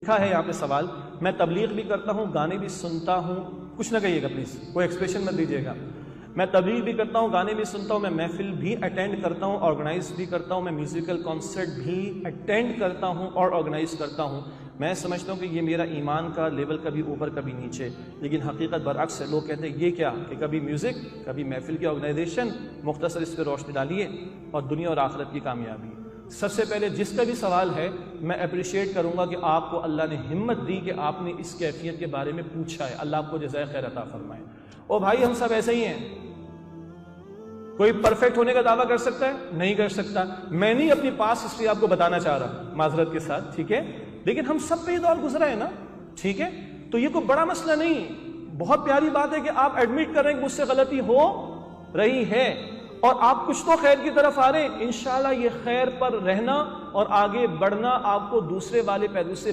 लिखा है यहाँ पे सवाल, मैं तबलीग भी करता हूँ, गाने भी सुनता हूँ। कुछ ना कहिएगा प्लीज़, कोई एक्सप्रेशन मत दीजिएगा। मैं तबलीग भी करता हूँ, गाने भी सुनता हूँ, मैं महफिल भी अटेंड करता हूँ, ऑर्गेनाइज भी करता हूँ, मैं म्यूज़िकल कॉन्सर्ट भी अटेंड करता हूँ और ऑर्गेनाइज करता हूँ। मैं समझता हूँ कि ये मेरा ईमान का लेवल कभी ऊपर कभी नीचे, लेकिन हकीकत बरअक्स है। लोग कहते हैं ये क्या कि कभी म्यूज़िक कभी महफिल की ऑर्गेनाइजेशन। मुख्तसर इस पर रोशनी डालिए और दुनिया और आखिरत की कामयाबी। सबसे पहले जिसका भी सवाल है, मैं अप्रिशिएट करूंगा कि आपको अल्लाह ने हिम्मत दी कि आपने इस कैफियत के बारे में पूछा है। अल्लाह आपको जज़ाए खैर अता फरमाए। ओ भाई, हम सब ऐसे ही हैं। कोई परफेक्ट होने का दावा कर सकता है? नहीं कर सकता। मैं नहीं अपनी पास्ट हिस्ट्री आपको बताना चाह रहा, माजरत के साथ, ठीक है, लेकिन हम सब पे ये दौर गुजरा है ना, ठीक है। तो ये कोई बड़ा मसला नहीं। बहुत प्यारी बात है कि आप एडमिट कर रहे हैं कि मुझसे गलती हो रही है और आप कुछ तो खैर की तरफ आ रहे हैं। इंशाल्लाह ये खैर पर रहना और आगे बढ़ना आपको दूसरे वाले पहलू से